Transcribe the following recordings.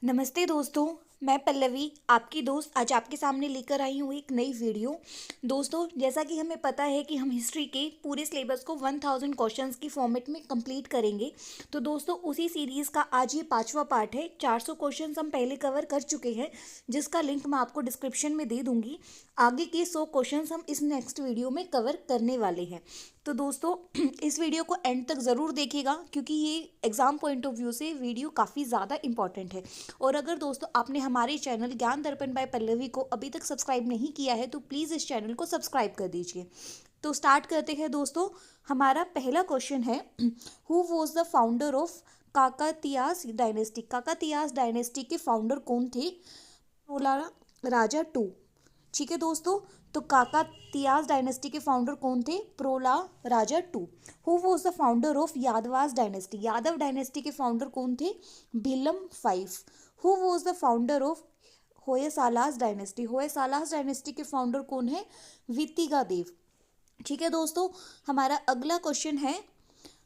नमस्ते दोस्तों। मैं पल्लवी आपकी दोस्त आज आपके सामने लेकर आई हूँ एक नई वीडियो। दोस्तों, जैसा कि हमें पता है कि हम हिस्ट्री के पूरे सिलेबस को 1000 क्वेश्चंस की फॉर्मेट में कंप्लीट करेंगे। तो दोस्तों, उसी सीरीज़ का आज ये 5वां पार्ट है। 400 क्वेश्चंस हम पहले कवर कर चुके हैं, जिसका लिंक मैं आपको डिस्क्रिप्शन में दे दूँगी। आगे के 100 क्वेश्चंस हम इस नेक्स्ट वीडियो में कवर करने वाले हैं। तो दोस्तों, इस वीडियो को एंड तक ज़रूर देखिएगा, क्योंकि ये एग्ज़ाम पॉइंट ऑफ व्यू से वीडियो काफ़ी ज़्यादा इंपॉर्टेंट है। और अगर दोस्तों आपने हमारे चैनल ज्ञान दर्पण बाय पल्लवी को अभी तक सब्सक्राइब नहीं किया है, तो प्लीज़ इस चैनल को सब्सक्राइब कर दीजिए। तो स्टार्ट करते हैं दोस्तों। हमारा पहला क्वेश्चन है, who was the founder of Kakatiyas dynasty. Kakatiyas dynasty के फाउंडर कौन थे? प्रोला राजा टू। ठीक है दोस्तों, तो काकातियास डायनेस्टी के फाउंडर कौन थे? Prola Raja two. Who was the founder of Yadavas dynasty. Yadava dynasty के फाउंडर कौन थे? Bhillama five. Who was the founder of Hoysalas dynasty. Hoysalas dynasty के फाउंडर कौन है? वितिका देव। ठीक है दोस्तों, हमारा अगला क्वेश्चन है,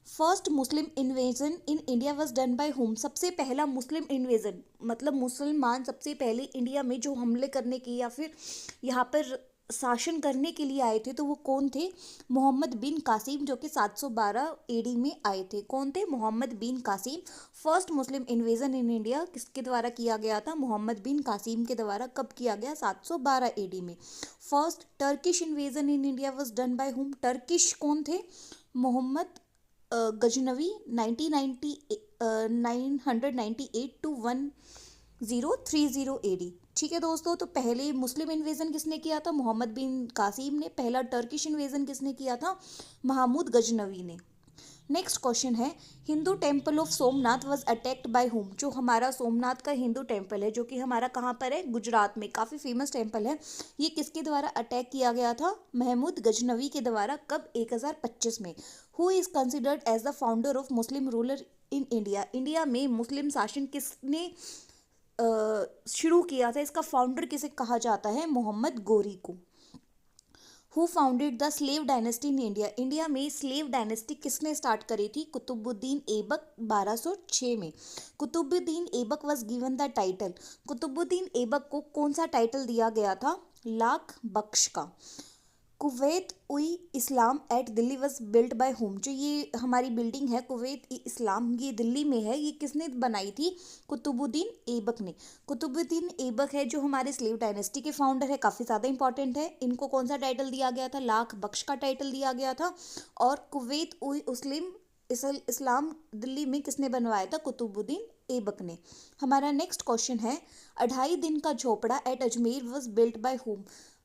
first Muslim invasion in India was done by home. सबसे पहला मुस्लिम इन्वेजन मतलब मुसलमान सबसे पहले इंडिया में जो हमले करने की या फिर यहाँ पर शासन करने के लिए आए थे, तो वो कौन थे? मोहम्मद बिन कासिम, जो कि 712 एडी में आए थे। कौन थे? Mohammad bin Qasim. First Muslim invasion in India किसके द्वारा किया गया था? मोहम्मद बिन कासिम के द्वारा। कब किया गया? 712 एडी में। First Turkish invasion in India was done by whom. Turkish कौन थे? Mohammad Ghaznavi 998 to 1030 AD. ठीक है दोस्तों, तो पहले मुस्लिम इन्वेजन किसने किया था? मोहम्मद बिन कासिम ने। पहला टर्किश इन्वेजन किसने किया था? महमूद गजनवी ने। नेक्स्ट क्वेश्चन है, Hindu temple of Somnath was attacked by whom. जो हमारा सोमनाथ का हिंदू टेम्पल है, जो कि हमारा कहाँ पर है? गुजरात में। काफ़ी फेमस टेम्पल है। ये किसके द्वारा अटैक किया गया था? महमूद गजनवी के द्वारा। कब? 1025 में। Who is considered as the founder of Muslim ruler in India. India में मुस्लिम शासन किसने शुरू किया था? इसका फाउंडर किसे कहा जाता है? मोहम्मद गोरी को। Who founded the slave dynasty in India. India में स्लेव डायनेस्टी किसने स्टार्ट करी थी? कुतुबुद्दीन ऐबक 1206 में। Qutubuddin Aibak was given the title. Qutubuddin Aibak को कौन सा टाइटल दिया गया था? लाख बख्श का। Quwwat ul Islam at Delhi was built by whom. जो ये हमारी बिल्डिंग है कुवैत ई इस्लाम, ये दिल्ली में है। ये किसने बनाई थी? कुतुबुद्दीन ऐबक ने। कुतुबुद्दीन ऐबक है जो हमारे स्लेव डायनेस्टी के फाउंडर है, काफ़ी ज़्यादा इंपॉर्टेंट है। इनको कौन सा टाइटल दिया गया था? लाख बख्श का टाइटल दिया गया था। और कुवैत उई इस्लाम दिल्ली में किसने बनवाया था? कुतुबुद्दीन ऐबक ने। हमारा नेक्स्ट क्वेश्चन है, 2.5 दिन का झोपड़ा at Ajmer was built by whom.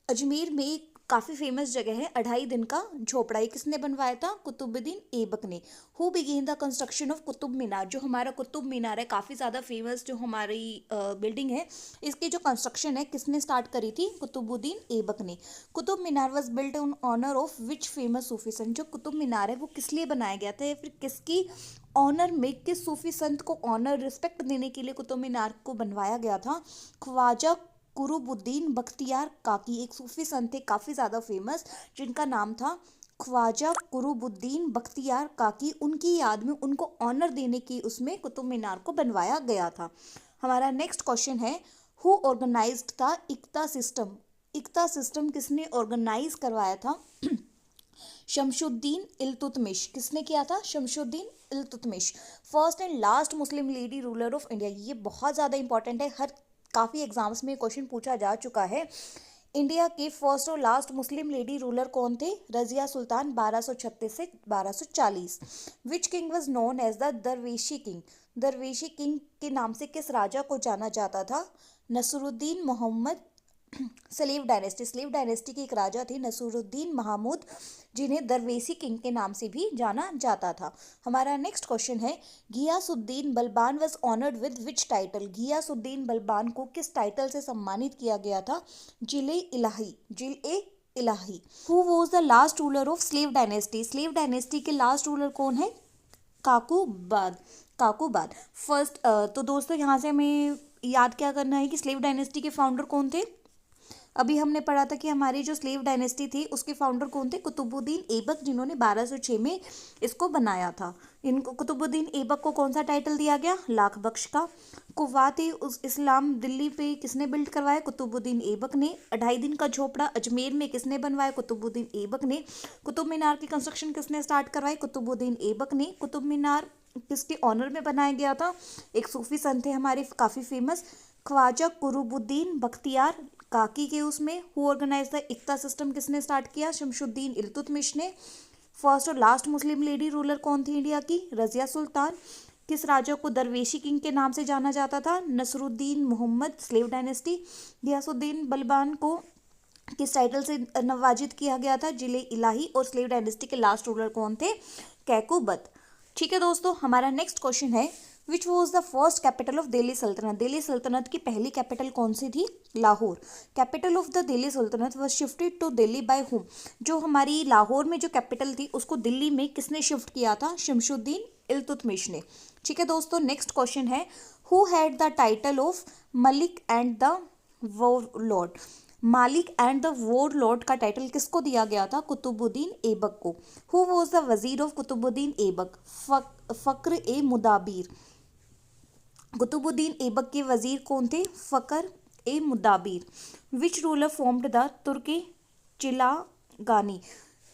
Ajmer में एक काफ़ी फेमस जगह है 2.5 दिन का झोपड़ा। ये किसने बनवाया था? कुतुबुद्दीन ऐबक ने। Who began the construction of Qutub Minar. जो हमारा कुतुब मीनार है, काफ़ी ज़्यादा फेमस जो हमारी बिल्डिंग है, इसकी जो कंस्ट्रक्शन है किसने स्टार्ट करी थी? कुतुबुद्दीन ऐबक ने। Qutub Minar was built in honour of which famous Sufi sant. जो कुतुब मीनार है वो किस लिए बनाया गया था, या फिर किसकी ऑनर में, किस सूफी संत को ऑनर रिस्पेक्ट देने के लिए कुतुब मीनार को बनवाया गया था? ख्वाजा कुरुबुद्दीन बख्तियार काकी। एक सूफी संत थे काफ़ी ज़्यादा फेमस, जिनका नाम था ख्वाजा कुरुबुद्दीन बख्तियार काकी। उनकी याद में, उनको ऑनर देने की उसमें कुतुब मीनार को बनवाया गया था। हमारा नेक्स्ट क्वेश्चन है, हु ऑर्गेनाइज्ड था इक्ता सिस्टम। इक्ता सिस्टम किसने ऑर्गेनाइज करवाया था? शमशुद्दीन इल्तुतमिश। किसने किया था? Shamsuddin Iltutmish. First and last Muslim lady ruler of India. ये बहुत ज़्यादा इंपॉर्टेंट है, हर काफ़ी एग्जाम्स में क्वेश्चन पूछा जा चुका है। इंडिया के फर्स्ट और लास्ट मुस्लिम लेडी रूलर कौन थे? रजिया सुल्तान 1236 से 1240। Which king was known as the Darveshi king. Darveshi king के नाम से किस राजा को जाना जाता था? नसरुद्दीन मोहम्मद। स्लेव डायनेस्टी के एक राजा थे नसरुद्दीन महमूद, जिन्हें दरवेशी किंग के नाम से भी जाना जाता था। हमारा नेक्स्ट क्वेश्चन है, Ghiyasuddin Balban was honoured with which title. Ghiyasuddin Balban को किस टाइटल से सम्मानित किया गया था? Zile Ilahi. Zile Ilahi. Who was the last ruler of slave dynasty. Slave dynasty के लास्ट रूलर कौन है? काकूबाद। काकूबाद फर्स्ट। तो दोस्तों, यहाँ से हमें याद क्या करना है कि स्लेव डायनेस्टी के फाउंडर कौन थे? अभी हमने पढ़ा था कि हमारी जो स्लेव डायनेस्टी थी उसके फाउंडर कौन थे, कुतुबुद्दीन ऐबक, जिन्होंने 1206 में इसको बनाया था। इनको कुतुबुद्दीन ऐबक को कौन सा टाइटल दिया गया, लाख बख्श का। कुव्वात उस इस्लाम दिल्ली पे किसने बिल्ड करवाया, कुतुबुद्दीन ऐबक ने। 2.5 दिन का झोपड़ा अजमेर में किसने बनवाया, कुतुबुद्दीन ऐबक ने। कुतुब मीनार की कंस्ट्रक्शन किसने स्टार्ट करवाई, कुतुबुद्दीन ऐबक ने। कुतुब मीनार किसके ऑनर में बनाया गया था, एक सूफी संत थे हमारे काफ़ी फेमस, ख्वाजा कुतुबुद्दीन बख्तियार काकी के उसमें। हु ऑर्गेनाइज द इक्ता सिस्टम किसने स्टार्ट किया, शमशुद्दीन इल्तुतमिश ने। फर्स्ट और लास्ट मुस्लिम लेडी रूलर कौन थी इंडिया की, रजिया सुल्तान। किस राजा को दरवेशी किंग के नाम से जाना जाता था, नसरुद्दीन मोहम्मद, स्लेव डायनेस्टी। गियासुद्दीन बलबान को किस टाइटल से नवाजित किया गया था, जिले इलाही। और स्लेव डायनेस्टी के लास्ट रूलर कौन थे, कैकुबत। ठीक है दोस्तों, हमारा नेक्स्ट क्वेश्चन है, which was the first capital of Delhi सल्तनत। दिल्ली सल्तनत की पहली कैपिटल कौन सी थी, Lahore. Capital of the Delhi sultanate was shifted to Delhi by whom. जो हमारी लाहौर में जो कैपिटल थी उसको दिल्ली में किसने शिफ्ट किया था, शमशुद्दीन इल्तुतमिश ने। ठीक है दोस्तों, नेक्स्ट क्वेश्चन है, who had the title of Malik and the warlord. मालिक एंड द वॉरलॉर्ड का टाइटल किसको दिया गया था, कुतुबुद्दीन ऐबक को। हु वॉज द वजीर ऑफ कुतुबुद्दीन ऐबक, फक्र ए मुदाबिर। कुतुबुद्दीन ऐबक के वजीर कौन थे, फकर ए मुदाबिर। विच रूलर फॉर्म्ड द तुर्की चिलागानी।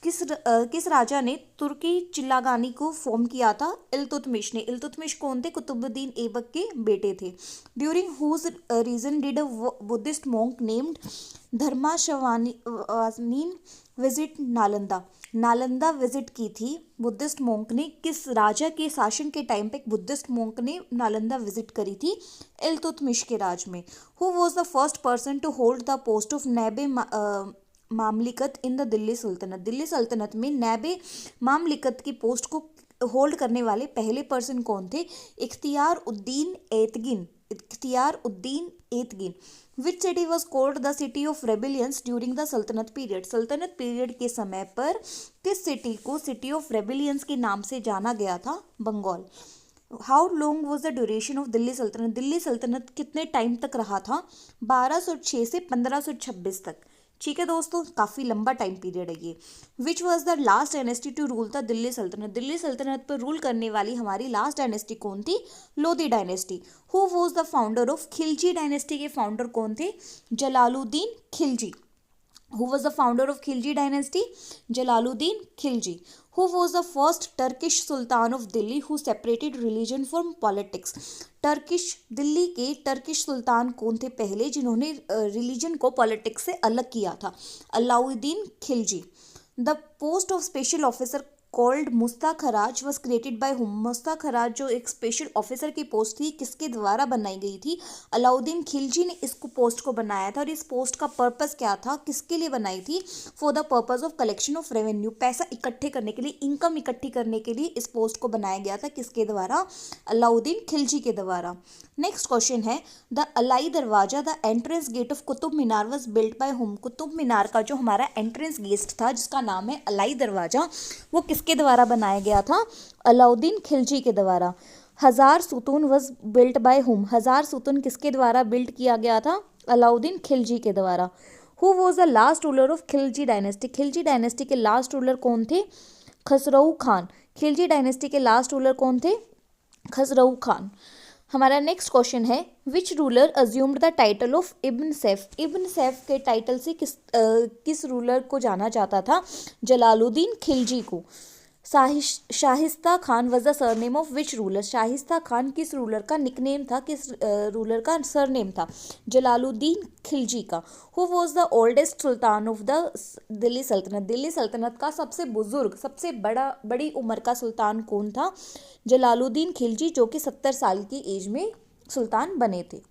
किस राजा ने तुर्की चिल्लागानी को फॉर्म किया था, इल्तुतमिश ने। इल्तुतमिश कौन थे, कुतुबुद्दीन ऐबक के बेटे थे। During whose reign did a Buddhist monk named Dharmaswamin visit Nalanda. Nalanda visit की थी बुद्धिस्ट मॉन्क ने। किस राजा के शासन के टाइम पे बुद्धिस्ट मॉन्क ने नालंदा विजिट करी थी, इल्तुतमिश के राज में। Who was the first person to hold the post of नैबे मामलिकत इन द दिल्ली सल्तनत। दिल्ली सल्तनत में नैबे मामलिकत की पोस्ट को होल्ड करने वाले पहले पर्सन कौन थे, इख्तियार Uddin Aitigin. Ikhtiyar Uddin Aitigin. Which city was called the city of rebellions during the sultanate period. सल्तनत पीरियड के समय पर किस सिटी को सिटी ऑफ रेबिलियंस के नाम से जाना गया था, Bengal. How long was the duration of Delhi सल्तनत। दिल्ली सल्तनत कितने टाइम तक रहा था, 1206 से 1526 तक। ठीक है दोस्तों, काफ़ी लंबा टाइम पीरियड है ये। Which was the last dynasty to rule the Delhi सल्तनत। दिल्ली सल्तनत पर रूल करने वाली हमारी लास्ट डायनेस्टी कौन थी, Lodhi dynasty. Who was the founder of Khilji dynasty के फाउंडर कौन थे, Jalaluddin Khilji. Who was the founder of Khilji dynasty? Jalaluddin Khilji. Who was the first Turkish Sultan of Delhi who separated religion from politics? Turkish Delhi के Turkish सुल्तान कौन थे पहले जिन्होंने religion को politics से अलग किया था, Alauddin Khilji. The post of special officer called Mustakhraj was created by whom. Mustakhraj जो एक स्पेशल ऑफिसर की पोस्ट थी किसके द्वारा बनाई गई थी, अलाउद्दीन खिलजी ने इसको पोस्ट को बनाया था। और इस पोस्ट का पर्पस क्या था, किसके लिए बनाई थी, for the purpose of collection of revenue. पैसा इकट्ठे करने के लिए, इनकम इकट्ठी करने के लिए इस पोस्ट को बनाया गया था, किसके द्वारा, अलाउद्दीन खिलजी के द्वारा। नेक्स्ट क्वेश्चन है, the Alai Darwaza the entrance gate of Qutub Minar was built by whom. Qutub मीनार का जो हमारा एंट्रेंस गेट था जिसका नाम है अलाई दरवाजा, वो किसके द्वारा बनाया गया था, अलाउद्दीन खिलजी के द्वारा। हजार सुतून वॉज बिल्ट बाय हुम। हजार सुतून किसके द्वारा बिल्ड किया गया था, अलाउद्दीन खिलजी के द्वारा। Who was the last ruler of Khilji dynasty. Khilji dynasty के लास्ट रूलर कौन थे, खसरऊ खान। खिलजी डायनेस्टी के लास्ट रूलर कौन थे, खसरऊ खान। हमारा नेक्स्ट क्वेश्चन है, which ruler assumed the title of Ibn Saif. Ibn Saif के टाइटल से किस रूलर को जाना जाता था, जलालुद्दीन खिलजी को। Shaista Khan was the surname of which ruler. Shaista Khan किस रूलर का निकनेम था, किस रूलर का सरनेम था, जलालुद्दीन खिलजी का। Who was the oldest Sultan of the Delhi सल्तनत। दिल्ली सल्तनत का सबसे बुजुर्ग, सबसे बड़ी उम्र का सुल्तान कौन था, जलालुद्दीन खिलजी, जो कि 70 साल की एज में सुल्तान बने थे।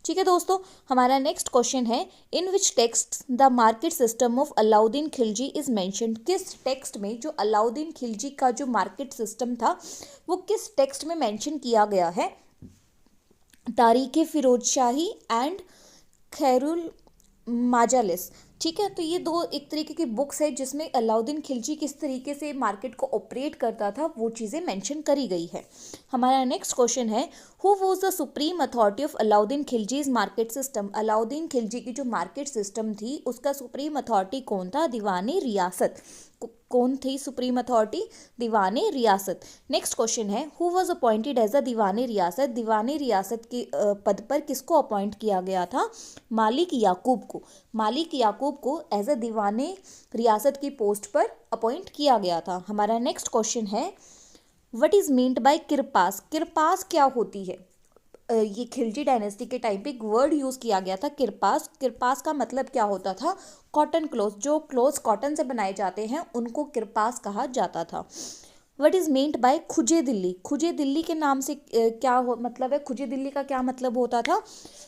ठीक है दोस्तों, हमारा नेक्स्ट क्वेश्चन है, in which text the market system of Alauddin Khilji is mentioned. किस टेक्स्ट में जो अलाउद्दीन खिलजी का जो मार्केट सिस्टम था वो किस टेक्स्ट में मेंशन किया गया है, तारीख फिरोज शाही एंड खैरुल माजालिस। ठीक है, तो ये दो एक तरीके की बुक्स है जिसमें अलाउद्दीन खिलजी किस तरीके से मार्केट को ऑपरेट करता था वो चीज़ें मेंशन करी गई है। हमारा नेक्स्ट क्वेश्चन है, who was the supreme authority of Alauddin Khilji's market system. Alauddin Khilji की जो मार्केट सिस्टम थी उसका सुप्रीम अथॉरिटी कौन था? दीवाने रियासत। कौन थी supreme authority? Diwane Riyasat. Next question है, who was appointed as a Diwane Riyasat. दीवाने रियासत के पद पर किसको अपॉइंट किया गया था? मालिक याकूब को। मालिक याकूब को एज अ दीवाने रियासत की पोस्ट पर अपॉइंट किया गया था। हमारा नेक्स्ट क्वेश्चन है, व्हाट इज मीन्ड बाय किरपास। किरपास क्या होती है? ये खिलजी डायनेस्टी के टाइम पे एक वर्ड यूज़ किया गया था किरपास। किरपास का मतलब क्या होता था? Cotton cloth. जो क्लोथ्स कॉटन से बनाए जाते हैं उनको किरपास कहा जाता था। What is meant by Khuje Delhi. Khuje Delhi के नाम से मतलब है? खुजे दिल्ली का क्या मतलब होता था?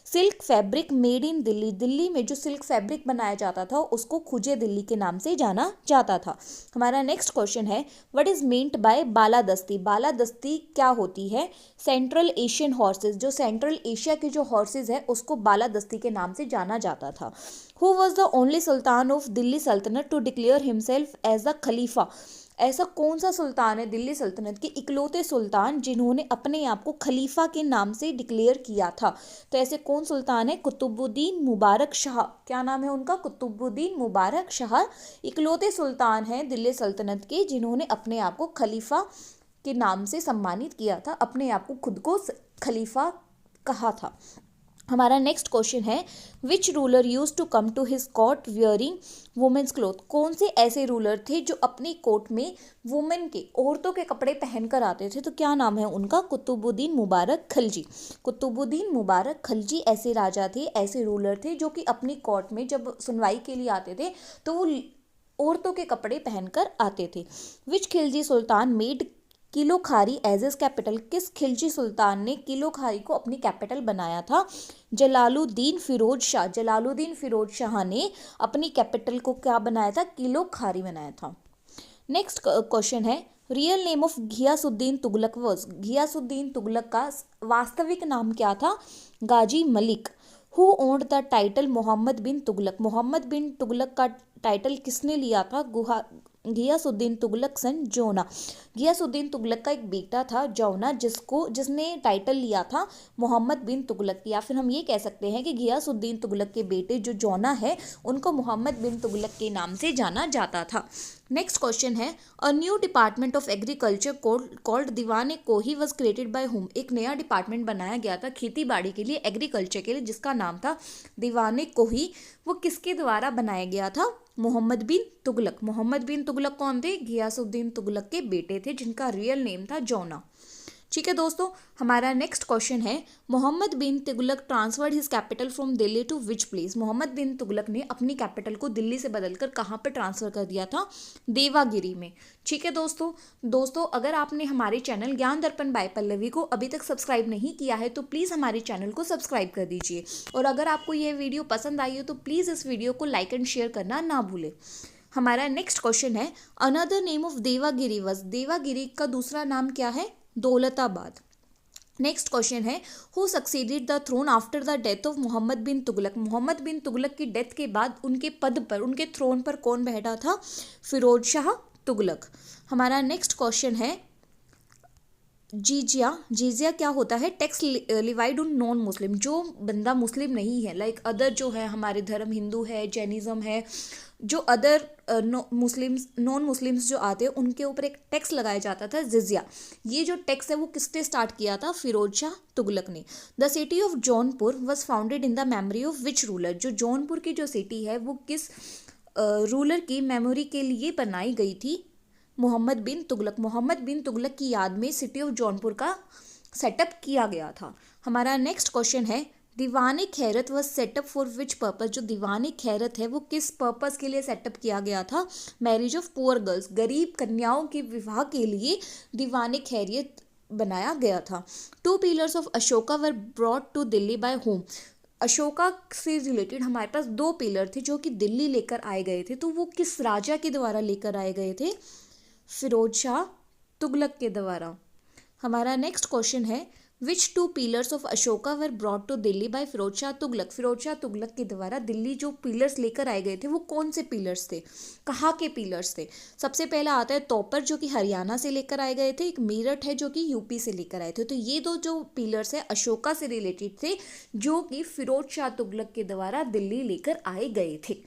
Silk fabric made in Delhi. Delhi में जो सिल्क फैब्रिक बनाया जाता था उसको खुजे दिल्ली के नाम से जाना जाता था। हमारा नेक्स्ट क्वेश्चन है, व्हाट इज मीन्ड बाय बालादस्ती। बालादस्ती क्या होती है? Central Asian horse's. जो सेंट्रल एशिया के जो हॉर्सेज है उसको बालादस्ती के नाम से जाना जाता था। Who was the only sultan of Delhi sultanate to declare himself as a Khalifa. ऐसा कौन सा सुल्तान है दिल्ली सल्तनत के इकलौते सुल्तान जिन्होंने अपने आप को खलीफा के नाम से डिक्लेयर किया था? तो ऐसे कौन सुल्तान है? कुतुबुद्दीन मुबारक शाह। क्या नाम है उनका? कुतुबुद्दीन मुबारक शाह इकलौते सुल्तान हैं दिल्ली सल्तनत के जिन्होंने अपने आप को खलीफा के नाम से सम्मानित किया था, अपने आप को खुद को खलीफा कहा था। हमारा नेक्स्ट क्वेश्चन है, which ruler use to come to his court wearing women's cloth. कौन से ऐसे रूलर थे जो अपनी कोर्ट में वुमेन के, औरतों के कपड़े पहनकर आते थे? तो क्या नाम है उनका? कुतुबुद्दीन मुबारक खिलजी। कुतुबुद्दीन मुबारक खिलजी ऐसे राजा थे, ऐसे रूलर थे जो कि अपनी कोर्ट में जब सुनवाई के लिए आते थे तो वो औरतों के कपड़े पहनकर आते थे। Which Khilji sultan made Kilokhari as his capital. किस खिलजी सुल्तान ने किलो खारी को अपनी कैपिटल बनाया था? जलालुद्दीन फिरोज शाह। जलालुद्दीन फिरोज शाह ने अपनी कैपिटल को क्या बनाया था? किलो खारी बनाया था। नेक्स्ट क्वेश्चन है, real name of Ghiyasuddin Tughlaq was. Ghiyasuddin Tughlaq का वास्तविक नाम क्या था? Ghazi Malik. Who owned the title Mohammad bin Tughlaq. Mohammad bin Tughlaq का टाइटल किसने लिया था? घियासुद्दीन तुगलक सन जौना। घियासुद्दीन तुगलक का एक बेटा था जौना जिसने टाइटल लिया था मोहम्मद बिन तुगलक। या फिर हम ये कह सकते हैं कि घियासुद्दीन तुगलक के बेटे जो जौना है उनको मोहम्मद बिन तुगलक के नाम से जाना जाता था। नेक्स्ट क्वेश्चन है, a new department of agriculture called दीवाने कोही वॉज क्रिएटेड बाय हुम। एक नया डिपार्टमेंट बनाया गया था खेती बाड़ी के लिए, एग्रीकल्चर के लिए, जिसका नाम था दीवाने कोही। वो किसके द्वारा बनाया गया था? मोहम्मद बिन तुगलक। मोहम्मद बिन तुगलक कौन थे? घियासुद्दीन तुगलक के बेटे थे जिनका रियल नेम था जौना। ठीक है दोस्तों, हमारा नेक्स्ट क्वेश्चन है, Mohammad bin Tughlaq transferred his capital from Delhi to which place. Mohammad bin Tughlaq ने अपनी कैपिटल को दिल्ली से बदलकर कहाँ पर ट्रांसफर कर दिया था? देवागिरी में। ठीक है दोस्तों अगर आपने हमारे चैनल ज्ञान दर्पण बाय पल्लवी को अभी तक सब्सक्राइब नहीं किया है तो प्लीज़ हमारे चैनल को सब्सक्राइब कर दीजिए, और अगर आपको ये वीडियो पसंद आई हो तो प्लीज़ इस वीडियो को लाइक एंड शेयर करना ना भूलें। हमारा नेक्स्ट क्वेश्चन है, another name of Devagiri was. Devagiri का दूसरा नाम क्या है? दौलताबाद। नेक्स्ट क्वेश्चन है, who succeeded the throne after the death of Mohammad bin Tughlaq. Mohammad bin Tughlaq की डेथ के बाद उनके पद पर, उनके थ्रोन पर कौन बैठा था? फिरोज शाह तुगलक। हमारा नेक्स्ट क्वेश्चन है, जीजिया क्या होता है? Tax levied on non Muslim. जो बंदा मुस्लिम नहीं है, लाइक अदर जो है हमारे धर्म, हिंदू है, जैनिज़्म है, जो अदर नॉन मुस्लिम्स जो आते हैं उनके ऊपर एक टैक्स लगाया जाता था, जिजिया। ये जो टैक्स है वो किसने स्टार्ट किया था? फिरोज शाह तुगलक ने। The city of Jaunpur was founded in the memory of which ruler. जो जौनपुर की जो सिटी है वो किस रूलर की मेमोरी के लिए बनाई गई थी? मोहम्मद बिन तुगलक। मोहम्मद बिन तुगलक की याद में सिटी ऑफ जौनपुर का सेटअप किया गया था। हमारा नेक्स्ट क्वेश्चन है, Diwane Khairat was set up for which purpose. जो दीवाने खैरत है वो किस पर्पस के लिए सेटअप किया गया था? Marriage of poor girls. गरीब कन्याओं के विवाह के लिए दीवाने खैरियत बनाया गया था। 2 pillars of Ashoka were brought to Delhi by whom. Ashoka से रिलेटेड हमारे पास 2 पिलर थे जो कि दिल्ली लेकर आए गए थे, तो वो किस राजा के द्वारा लेकर आए गए थे? फिरोज शाह तुगलक के द्वारा। हमारा नेक्स्ट क्वेश्चन है, which two pillars of Ashoka were brought to Delhi by Firoz Shah Tughlaq. Firoz Shah Tughlaq के द्वारा दिल्ली जो पिलर्स लेकर आए गए थे वो कौन से पिलर्स थे, कहाँ के पिलर्स थे? सबसे पहला आता है तोपर जो कि हरियाणा से लेकर आए गए थे, एक मेरठ है जो कि यूपी से लेकर आए थे। तो ये दो जो पिलर्स है अशोका से रिलेटेड थे जो कि फिरोज शाह तुगलक के द्वारा दिल्ली लेकर आए गए थे।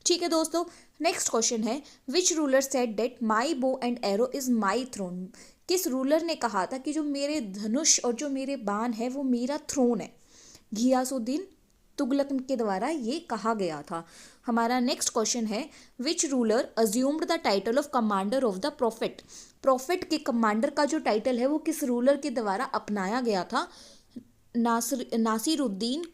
ठीक है दोस्तों, नेक्स्ट क्वेश्चन है which ruler said that my bow and arrow is my throne. किस रूलर ने कहा था कि जो मेरे धनुष और जो मेरे बाण है वो मेरा थ्रोन है? घियासुद्दीन तुगलक के द्वारा ये कहा गया था। हमारा नेक्स्ट क्वेश्चन है which ruler assumed the title of commander of the profit. Profit के कमांडर का जो टाइटल है वो किस रूलर के द्वारा अपनाया गया था? नासिरुद्दीन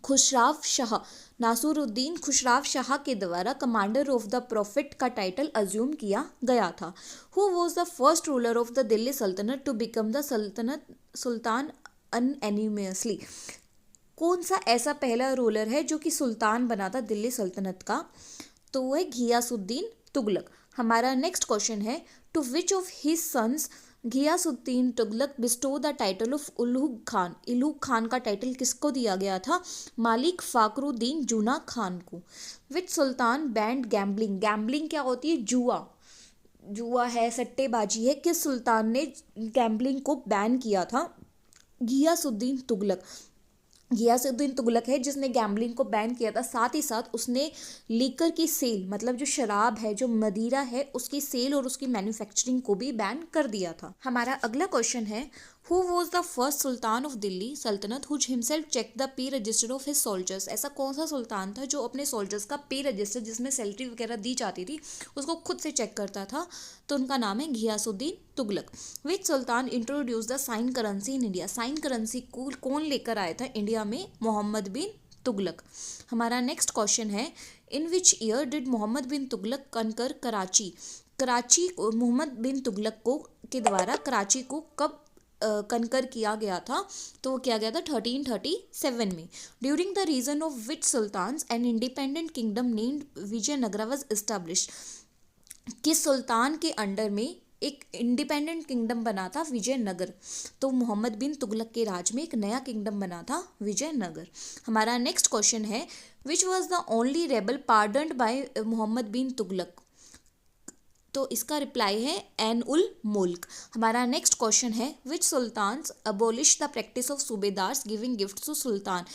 खुशराव शाह। नासिरुद्दीन खुशराव शाह के द्वारा कमांडर ऑफ द प्रॉफिट का टाइटल अज्यूम किया गया था। Who was the first ruler of the Delhi sultanate to become the sultan unanimously. कौन सा ऐसा पहला रूलर है जो कि सुल्तान बना था दिल्ली सल्तनत का? तो वो है घियासुद्दीन तुगलक। हमारा नेक्स्ट क्वेश्चन है to which of his sons Ghiyasuddin Tughlaq bestow the title of Ulugh Khan. Ulugh Khan का टाइटल किसको दिया गया था? मालिक फाखरुद्दीन जूना खान को। विच सुल्तान बैंड गैम्बलिंग। गैम्बलिंग क्या होती है? जुआ, जुआ है, सट्टेबाजी है। किस सुल्तान ने गैम्बलिंग को बैन किया था? घियासुद्दीन तुगलक। घियासुद्दीन तुगलक है जिसने गैम्बलिंग को बैन किया था। साथ ही साथ उसने लीकर की सेल, मतलब जो शराब है, जो मदिरा है, उसकी सेल और उसकी मैन्युफैक्चरिंग को भी बैन कर दिया था। हमारा अगला क्वेश्चन है who was the first sultan of Delhi sultanate who himself check the pay register of his soldiers. ऐसा कौन सा सुल्तान था जो अपने सोल्जर्स का पे रजिस्टर, जिसमें सैलरी वगैरह दी जाती थी, उसको खुद से चेक करता था? तो उनका नाम है Ghiyasuddin Tughlaq. Which sultan introduce the sign currency in India. Sign currency को कौन लेकर आया था इंडिया में? मोहम्मद बिन तुगलक। हमारा नेक्स्ट क्वेश्चन है in which year did Mohammad bin Tughlaq conquer Karachi. Karachi को मोहम्मद बिन तुगलक को के द्वारा कराची को कब कनकर किया गया था? तो वो किया गया था 1337 में। During the reign of which sultans an independent kingdom named Vijayanagara was established. किस सुल्तान के अंडर में एक इंडिपेंडेंट किंगडम बना था? विजयनगर। तो मोहम्मद बिन तुगलक के राज में एक नया किंगडम बना था, विजयनगर। हमारा नेक्स्ट क्वेश्चन है which was the only rebel pardoned by Mohammad bin Tughlaq. तो इसका रिप्लाई है एन उल मुल्क। हमारा नेक्स्ट क्वेश्चन है which sultans abolish the practice of subedars giving gift to sultan.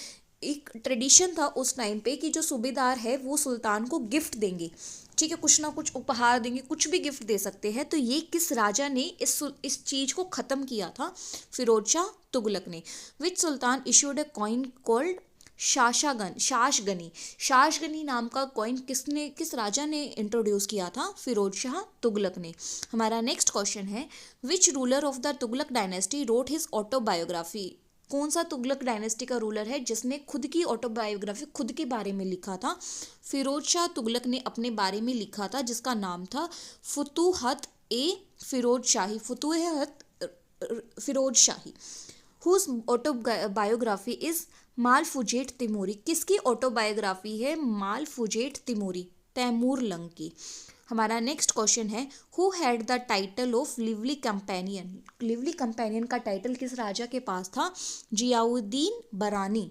एक ट्रेडिशन था उस टाइम पे कि जो सूबेदार है वो सुल्तान को गिफ्ट देंगे, ठीक है, कुछ ना कुछ उपहार देंगे, कुछ भी गिफ्ट दे सकते हैं। तो ये किस राजा ने इस चीज़ को ख़त्म किया था? फिरोज शाह तुगलक ने। विच सुल्तान इशूड अ कॉइन कॉल्ड शाशगनी। शाशगनी नाम का कॉइन किस राजा ने इंट्रोड्यूस किया था? फिरोज शाह तुगलक ने। हमारा नेक्स्ट क्वेश्चन है which ruler of the Tughlaq dynasty road his autobiography. कौन सा तुगलक डायनेस्टी का रूलर है जिसने खुद की ऑटोबायोग्राफी, खुद के बारे में लिखा था? फिरोज शाह तुगलक ने अपने बारे में लिखा था जिसका नाम था Futuhat e Firoz Shahi. Futuhat Firoz Shahi. Whose autobiography is Malfuzat Timuri. किसकी ऑटोबायोग्राफी है? मालफुजेट तिमोरी, तैमूर लंग की। हमारा नेक्स्ट क्वेश्चन है who had the title of lively companion. Lively companion का टाइटल किस राजा के पास था? Ziauddin Barani.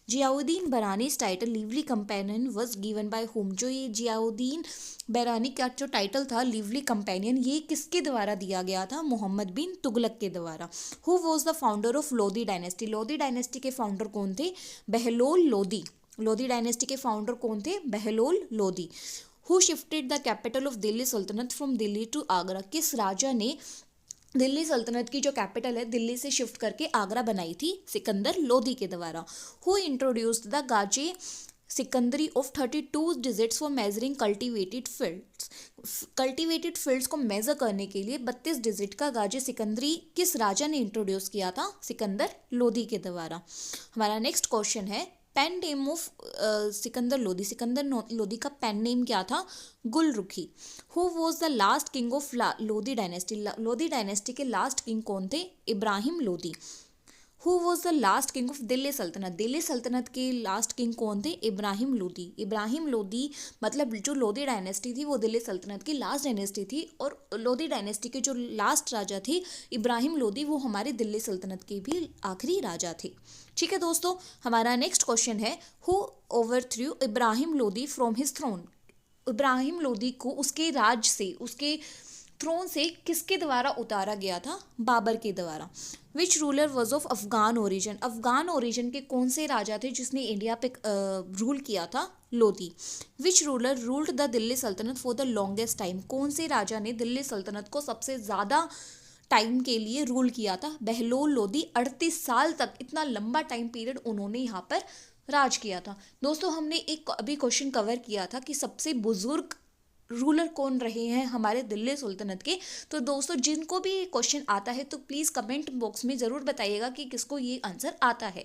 Ziauddin Barani's title lively companion was given by whom. जो ये जियाउद्दीन बरानी का जो टाइटल था लिवली कंपेनियन, ये किसके द्वारा दिया गया था? मोहम्मद बिन तुगलक के द्वारा। Who was the founder of Lodhi dynasty. Lodhi dynasty के फाउंडर कौन थे? बहलोल लोधी। लोधी डायनेस्टी के फाउंडर कौन थे? Bahlol Lodhi. Who shifted the capital of Delhi सल्तनत फ्रॉम दिल्ली टू आगरा। किस राजा ने दिल्ली सल्तनत की जो कैपिटल है दिल्ली से शिफ्ट करके आगरा बनाई थी? सिकंदर लोधी के द्वारा। Who introduced the Gaze Sikandari of 32 digits for measuring cultivated fields. Cultivated fields को मेजर करने के लिए 32 डिजिट का गाजे सिकंदरी किस राजा ने इंट्रोड्यूस किया था? सिकंदर लोधी के द्वारा। हमारा नेक्स्ट क्वेश्चन है pen name of Sikandar Lodhi. Sikandar Lodhi का पेन नेम क्या था? Gulrukhi. Who was the last king of Lodhi dynasty. Lodhi dynasty के लास्ट किंग कौन थे? Ibrahim Lodhi. Who was the last king of Delhi सल्तनत? दिल्ली सल्तनत के लास्ट किंग कौन थे? इब्राहिम लोदी। इब्राहिम लोदी मतलब जो लोदी डायनेस्टी थी वो दिल्ली सल्तनत की लास्ट डायनेस्टी थी, और लोदी डायनेस्टी के जो लास्ट राजा थे इब्राहिम लोदी, वो हमारे दिल्ली सल्तनत के भी आखिरी राजा थे। ठीक है दोस्तों, हमारा नेक्स्ट क्वेश्चन है who overthrew Ibrahim Lodi from his throne? Ibrahim Lodi को उसके राज से, उसके थ्रोन से किसके द्वारा उतारा गया था? बाबर के द्वारा। Which ruler was of Afghan origin? Afghan origin के कौन से राजा थे जिसने इंडिया पे रूल किया था? Lodi. Which ruler ruled the Delhi सल्तनत फॉर द लॉन्गेस्ट टाइम? कौन से राजा ने दिल्ली सल्तनत को सबसे ज़्यादा टाइम के लिए रूल किया था? बहलोल लोदी। 38 साल तक, इतना लंबा टाइम पीरियड उन्होंने यहाँ पर राज किया था। दोस्तों हमने एक अभी क्वेश्चन कवर किया था कि सबसे बुजुर्ग रूलर कौन रहे हैं हमारे दिल्ली सुल्तानत के। तो दोस्तों जिनको भी ये क्वेश्चन आता है तो प्लीज़ कमेंट बॉक्स में ज़रूर बताइएगा कि किसको ये आंसर आता है।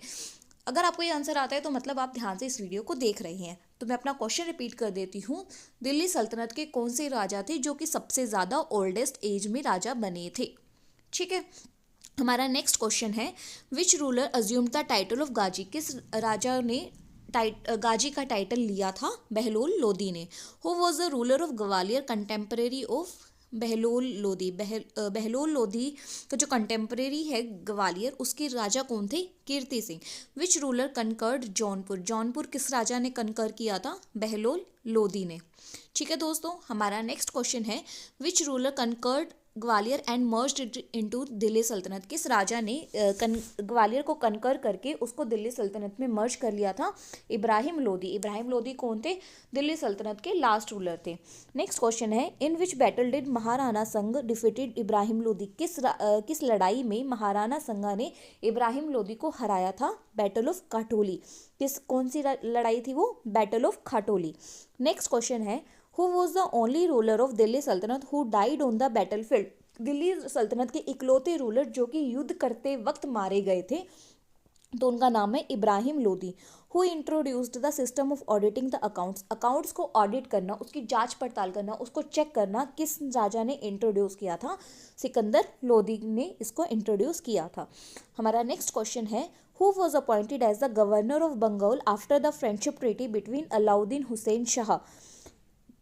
अगर आपको ये आंसर आता है तो मतलब आप ध्यान से इस वीडियो को देख रहे हैं। तो मैं अपना क्वेश्चन रिपीट कर देती हूँ, दिल्ली सल्तनत के कौन से राजा थे जो कि सबसे ज़्यादा ओल्डेस्ट एज में राजा बने थे? ठीक है, हमारा नेक्स्ट क्वेश्चन है which ruler assumed the title of Ghazi? किस राजा ने गाजी का टाइटल लिया था? बहलोल लोदी ने। Who was the ruler of Gwalior contemporary of Bahlol Lodi? Bahlol Lodi का जो कंटेम्प्रेरी है ग्वालियर, उसके राजा कौन थे? Kirti Singh. Which ruler conquered Jaunpur? Jaunpur किस राजा ने कनकर किया था? बहलोल लोदी ने। ठीक है दोस्तों, हमारा नेक्स्ट क्वेश्चन है which ruler conquered Gwalior and merged into Delhi sultanate? किस राजा ने ग्वालियर को कनकर करके उसको दिल्ली सल्तनत में मर्ज कर लिया था? इब्राहिम लोदी। इब्राहिम लोदी कौन थे? दिल्ली सल्तनत के लास्ट रूलर थे। नेक्स्ट क्वेश्चन है in which battle did Maharana संघ डिफीटेड इब्राहिम लोदी? किस लड़ाई में महाराणा संघा ने इब्राहिम लोदी को हराया था? Battle of Khatoli. कौन सी लड़ाई थी वो? Battle of Khatoli. Next question है who was the only ruler of Delhi sultanate who died on the battle field? Delhi सल्तनत के इकलौते रूलर जो कि युद्ध करते वक्त मारे गए थे, तो उनका नाम है Ibrahim Lodi. Who introduced the system of auditing the accounts? Accounts को ऑडिट करना, उसकी जांच पड़ताल करना, उसको चेक करना किस राजा ने इंट्रोड्यूस किया था? सिकंदर लोदी ने इसको इंट्रोड्यूस किया था। हमारा नेक्स्ट क्वेश्चन है who was appointed as the governor of Bengal after the friendship treaty between Alauddin Hussain Shah?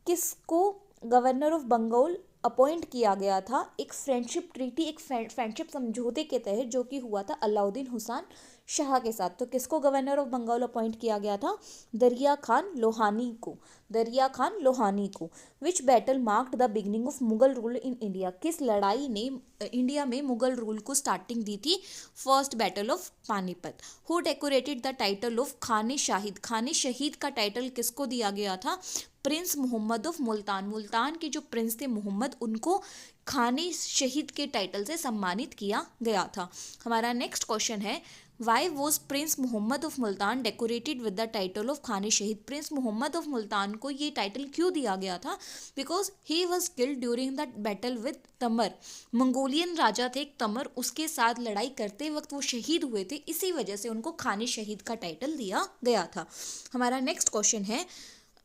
किसको गवर्नर ऑफ बंगाल अपॉइंट किया गया था एक फ्रेंडशिप ट्रीटी, एक फ्रेंडशिप समझौते के तहत जो कि हुआ था अलाउद्दीन हुसैन शाह के साथ? तो किसको गवर्नर ऑफ बंगाल अपॉइंट किया गया था? दरिया खान लोहानी को। दरिया खान लोहानी को। विच battle marked the beginning of Mughal rule in India? किस लड़ाई ने इंडिया में मुगल रूल को स्टार्टिंग दी थी? First battle of Panipat. Who decorated the title of खाने शाहिद? खाने शहीद का टाइटल किसको दिया गया था? Prince Mohammad of Multan. मुल्तान के जो प्रिंस थे मोहम्मद, उनको खाने शहीद के टाइटल से सम्मानित किया गया था। हमारा नेक्स्ट क्वेश्चन है why was prince Mohammad of Multan decorated with the title of Khane Shaheed? Prince Mohammad of Multan को ये टाइटल क्यों दिया गया था? Because he was killed during the battle with तमर। मंगोलियन राजा थे एक तमर, उसके साथ लड़ाई करते वक्त वो शहीद हुए थे, इसी वजह से उनको खाने शहीद का टाइटल दिया गया था। हमारा नेक्स्ट क्वेश्चन है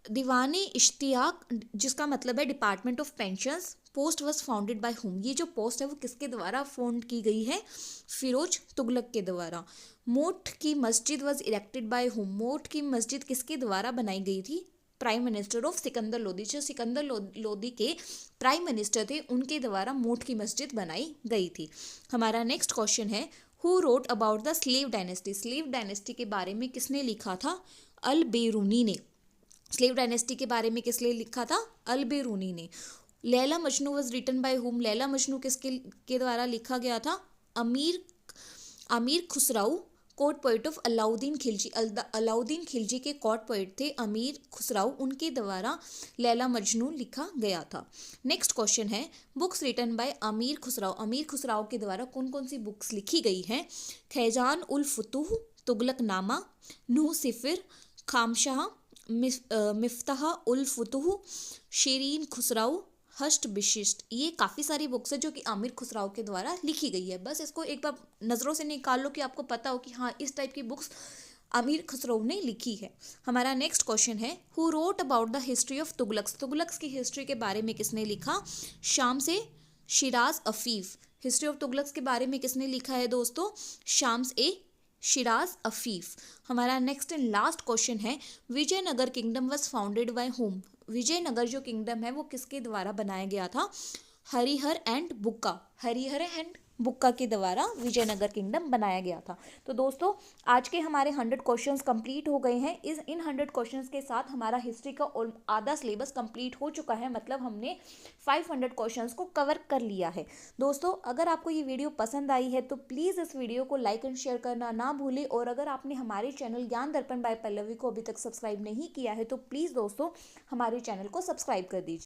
दीवानी इश्तियाक, जिसका मतलब है department of pensions, post was founded by whom? ये जो पोस्ट है वो किसके द्वारा फाउंड की गई है? फिरोज तुगलक के द्वारा। मोठ की मस्जिद वॉज इरेक्टेड बाय हुम? मोठ की मस्जिद किसके द्वारा बनाई गई थी? Prime minister of Sikandar Lodi. जो सिकंदर लोदी के प्राइम मिनिस्टर थे उनके द्वारा मोठ की मस्जिद बनाई गई थी। हमारा नेक्स्ट क्वेश्चन है who wrote about the slave dynasty? Slave dynasty के बारे में किसने लिखा था? अल बेरूनी ने। स्लेव डायनेस्टी के बारे में किसने लिखा था? अल बेरूनी ने। Laila Majnu was written by whom? Laila Majnu किसके द्वारा लिखा गया था? Amir Khusrau, court poet of Alauddin Khilji. Alauddin Khilji के कोर्ट पोइट थे अमीर खुसराऊ, उनके द्वारा लैला मजनू लिखा गया था। नेक्स्ट क्वेश्चन है बुक्स रिटन बाय अमीर खुसराऊ? अमीर खुसराऊ के द्वारा कौन कौन सी बुक्स लिखी गई हैं? खैजान उल फुतूह, तुगलकनामा, नूह सिफिर, खामशाह, मिफ्ताह उल फुतूह, शीरीन खुसराऊ, हष्ट बिशिष्ट। ये काफ़ी सारी बुक्स है जो कि आमिर खुसराऊ के द्वारा लिखी गई है। बस इसको एक बार नज़रों से निकाल लो कि आपको पता हो कि हाँ इस टाइप की बुक्स आमिर खुसराऊ ने लिखी है। हमारा नेक्स्ट क्वेश्चन है who wrote about the history of Tughlaqs? Tughlaqs की हिस्ट्री के बारे में किसने लिखा? शाम से शिराज अफीफ। हिस्ट्री ऑफ तुगलक्स के बारे में किसने लिखा है दोस्तों? शाम्स ए शिराज अफीफ। हमारा नेक्स्ट एंड लास्ट क्वेश्चन है, Vijayanagar kingdom was founded by whom? Vijayanagar जो किंगडम है वो किसके द्वारा बनाया गया था? हरिहर एंड बुक्का। हरिहर एंड बुक्का के द्वारा विजयनगर किंगडम बनाया गया था। तो दोस्तों आज के हमारे 100 क्वेश्चंस कंप्लीट हो गए हैं। इन 100 क्वेश्चंस के साथ हमारा हिस्ट्री का आधा सिलेबस कंप्लीट हो चुका है, मतलब हमने 500 क्वेश्चंस को कवर कर लिया है। दोस्तों अगर आपको ये वीडियो पसंद आई है तो प्लीज़ इस वीडियो को लाइक एंड शेयर करना ना भूलें, और अगर आपने हमारे चैनल ज्ञान दर्पण बाय पल्लवी को अभी तक सब्सक्राइब नहीं किया है तो प्लीज़ दोस्तों हमारे चैनल को सब्सक्राइब कर दीजिए।